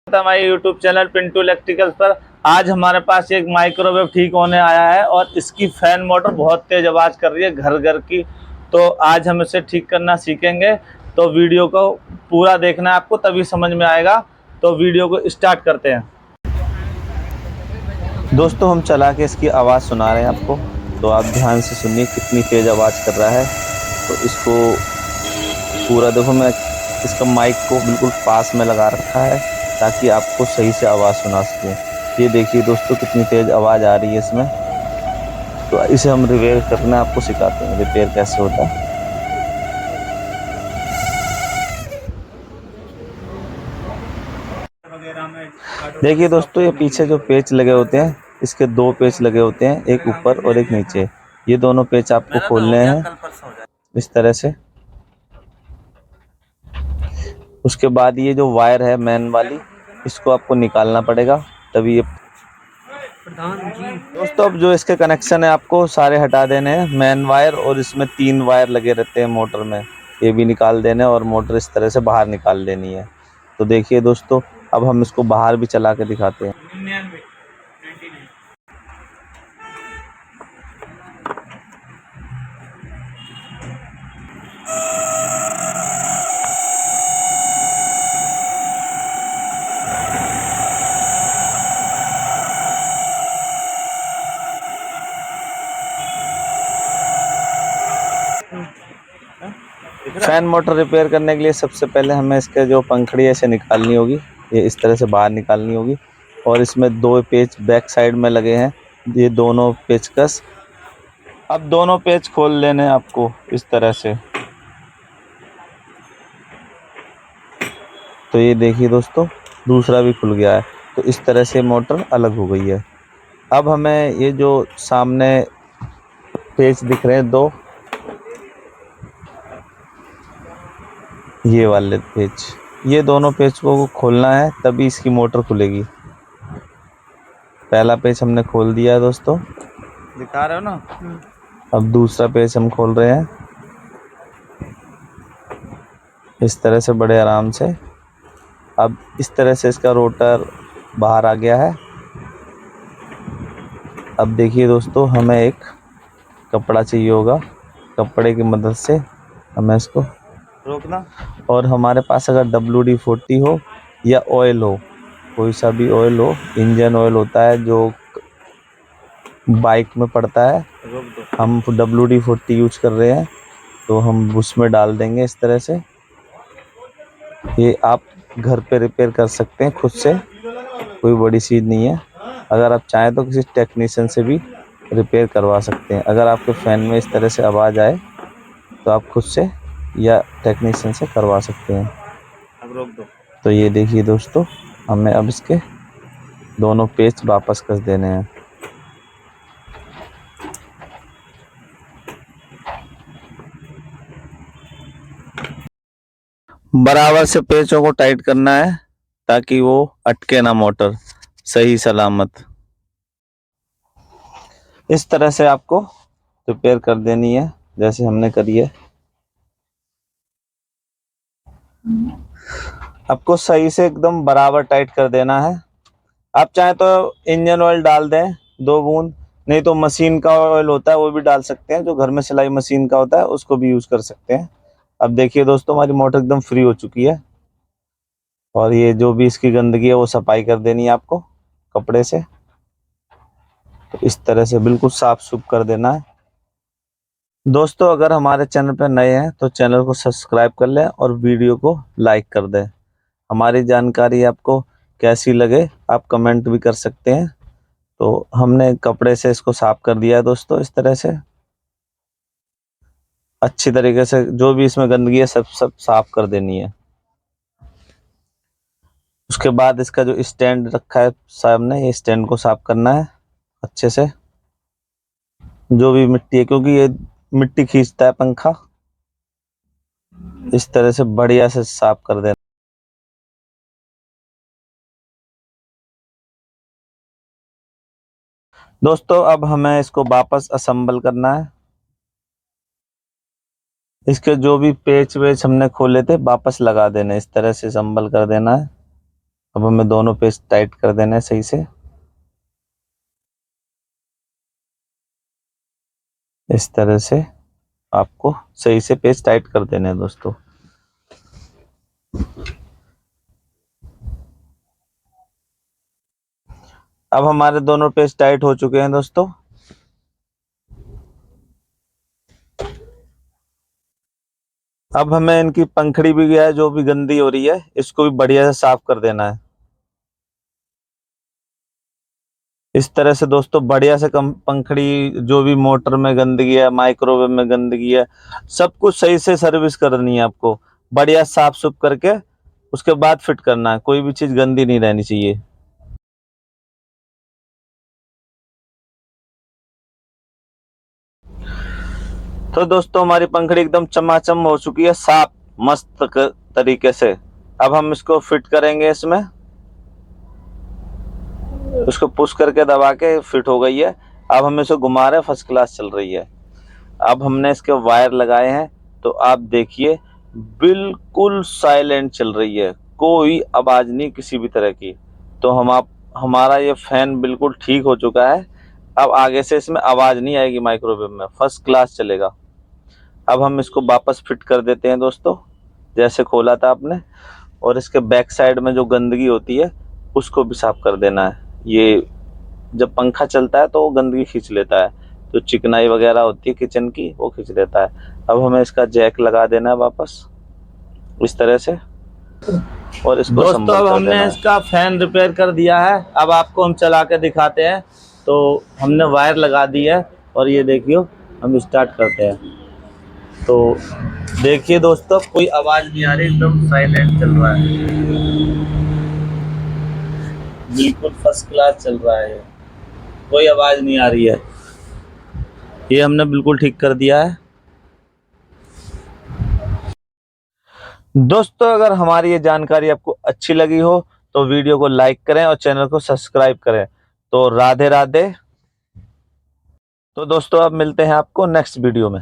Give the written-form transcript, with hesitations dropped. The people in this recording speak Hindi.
हमारे YouTube चैनल पिंटू इलेक्ट्रिकल्स पर। आज हमारे पास एक माइक्रोवेव ठीक होने आया है और इसकी फैन मोटर बहुत तेज आवाज़ कर रही है घर घर की। तो आज हम इसे ठीक करना सीखेंगे। तो वीडियो को पूरा देखना है आपको, तभी समझ में आएगा। तो वीडियो को स्टार्ट करते हैं। दोस्तों, हम चला के इसकी आवाज़ सुना रहे हैं आपको, तो आप ध्यान से सुनिए कितनी तेज आवाज़ कर रहा है। तो इसको पूरा देखो, मैं इसका माइक को बिल्कुल पास में लगा रखा है ताकि आपको सही से आवाज़ सुना सकूं। ये देखिए दोस्तों, कितनी तेज आवाज़ आ रही है इसमें। तो इसे हम रिपेयर करना आपको सिखाते हैं, रिपेयर कैसे होता है। देखिए दोस्तों, ये पीछे जो पेच लगे होते हैं, इसके दो पेच लगे होते हैं, एक ऊपर और एक नीचे। ये दोनों पेच आपको खोलने हैं इस तरह से। उसके बाद ये जो वायर है मेन वाली, इसको आपको निकालना पड़ेगा, तभी ये दोस्तों अब जो इसके कनेक्शन है आपको सारे हटा देने हैं, मेन वायर और इसमें 3 वायर लगे रहते हैं मोटर में, ये भी निकाल देने और मोटर इस तरह से बाहर निकाल लेनी है। तो देखिए दोस्तों, अब हम इसको बाहर भी चला के दिखाते हैं। फैन मोटर रिपेयर करने के लिए सबसे पहले हमें इसके जो पंखड़ी ऐसे निकालनी होगी, ये इस तरह से बाहर निकालनी होगी। और इसमें 2 पेच बैक साइड में लगे हैं, ये दोनों पेचकस। अब दोनों पेच खोल लेने हैं आपको इस तरह से। तो ये देखिए दोस्तों, दूसरा भी खुल गया है। तो इस तरह से मोटर अलग हो गई है। अब हमें ये जो सामने पेच दिख रहे हैं 2, ये वाले पेच, ये दोनों पेच को खोलना है, तभी इसकी मोटर खुलेगी। पहला पेच हमने खोल दिया है दोस्तों, दिखा रहे हो ना। अब दूसरा पेच हम खोल रहे हैं इस तरह से, बड़े आराम से। अब इस तरह से इसका रोटर बाहर आ गया है। अब देखिए दोस्तों, हमें एक कपड़ा चाहिए होगा, कपड़े की मदद से हमें इसको रोकना। और हमारे पास अगर WD-40 हो या ऑयल हो, कोई सा भी ऑयल हो, इंजन ऑयल होता है जो बाइक में पड़ता है, हम WD-40 यूज कर रहे हैं, तो हम उसमें डाल देंगे इस तरह से। ये आप घर पे रिपेयर कर सकते हैं खुद से, कोई बड़ी चीज़ नहीं है। अगर आप चाहें तो किसी टेक्नीशियन से भी रिपेयर करवा सकते हैं। अगर आपके फ़ैन में इस तरह से आवाज़ आए तो आप खुद से या टेक्नीशियन से करवा सकते हैं। अब रोक दो। तो ये देखिए दोस्तों, हमें अब इसके दोनों पेच वापस कस देने हैं। बराबर से पेचों को टाइट करना है ताकि वो अटके ना मोटर, सही सलामत। इस तरह से आपको रिपेयर कर देनी है जैसे हमने करी है। आपको सही से एकदम बराबर टाइट कर देना है। आप चाहे तो इंजन ऑयल डाल दें 2 बूंद, नहीं तो मशीन का ऑयल होता है वो भी डाल सकते हैं, जो घर में सिलाई मशीन का होता है उसको भी यूज कर सकते हैं। अब देखिए दोस्तों, हमारी मोटर एकदम फ्री हो चुकी है और ये जो भी इसकी गंदगी है वो सफाई कर देनी है आपको कपड़े से। तो इस तरह से बिल्कुल साफ सुफ कर देना है। दोस्तों, अगर हमारे चैनल पर नए हैं तो चैनल को सब्सक्राइब कर लें और वीडियो को लाइक कर दें। हमारी जानकारी आपको कैसी लगे आप कमेंट भी कर सकते हैं। तो हमने कपड़े से इसको साफ कर दिया है दोस्तों, इस तरह से अच्छी तरीके से जो भी इसमें गंदगी है सब साफ कर देनी है। उसके बाद इसका जो स्टैंड रखा है सामने, ये स्टैंड को साफ करना है अच्छे से, जो भी मिट्टी है, क्योंकि ये मिट्टी खींचता है पंखा। इस तरह से बढ़िया से साफ कर देना। दोस्तों, अब हमें इसको वापस असेंबल करना है। इसके जो भी पेच वेच हमने खोले थे वापस लगा देना, इस तरह से असेंबल कर देना है। अब हमें दोनों पेच टाइट कर देना है सही से। इस तरह से आपको सही से पेच टाइट कर देने हैं दोस्तों। अब हमारे दोनों पेच टाइट हो चुके हैं दोस्तों। अब हमें इनकी पंखड़ी भी गया है, जो भी गंदी हो रही है इसको भी बढ़िया से साफ कर देना है। इस तरह से दोस्तों बढ़िया से कम पंखड़ी, जो भी मोटर में गंदगी है, माइक्रोवेव में गंदगी है, सब कुछ सही से सर्विस करनी है आपको। बढ़िया साफ सुफ करके उसके बाद फिट करना है। कोई भी चीज गंदी नहीं रहनी चाहिए। तो दोस्तों हमारी पंखड़ी एकदम चमाचम हो चुकी है, साफ मस्त तरीके से। अब हम इसको फिट करेंगे इसमें। उसको पुश करके दबा के फिट हो गई है। अब हम इसे घुमा रहे हैं, फर्स्ट क्लास चल रही है। अब हमने इसके वायर लगाए हैं, तो आप देखिए बिल्कुल साइलेंट चल रही है, कोई आवाज नहीं किसी भी तरह की। तो हमारा ये फैन बिल्कुल ठीक हो चुका है। अब आगे से इसमें आवाज नहीं आएगी, माइक्रोवेव में फर्स्ट क्लास चलेगा। अब हम इसको वापस फिट कर देते हैं दोस्तों, जैसे खोला था आपने। और इसके बैक साइड में जो गंदगी होती है उसको भी साफ कर देना है। ये जब पंखा चलता है तो वो गंदगी खींच लेता है, तो चिकनाई वगैरह होती है किचन की वो खींच लेता है। अब हमें इसका जैक लगा देना है वापस इस तरह से, और इसको दोस्तों अब हमने इसका फैन रिपेयर कर दिया है। अब आपको हम चला के दिखाते हैं। तो हमने वायर लगा दी है, और ये देखियो हम स्टार्ट करते हैं। तो देखिए दोस्तों कोई आवाज नहीं आ रही, एकदम साइलेंट चल रहा है, बिल्कुल फर्स्ट क्लास चल रहा है, कोई आवाज नहीं आ रही है। ये हमने बिल्कुल ठीक कर दिया है। दोस्तों अगर हमारी ये जानकारी आपको अच्छी लगी हो तो वीडियो को लाइक करें और चैनल को सब्सक्राइब करें। तो राधे राधे। तो दोस्तों अब मिलते हैं आपको नेक्स्ट वीडियो में।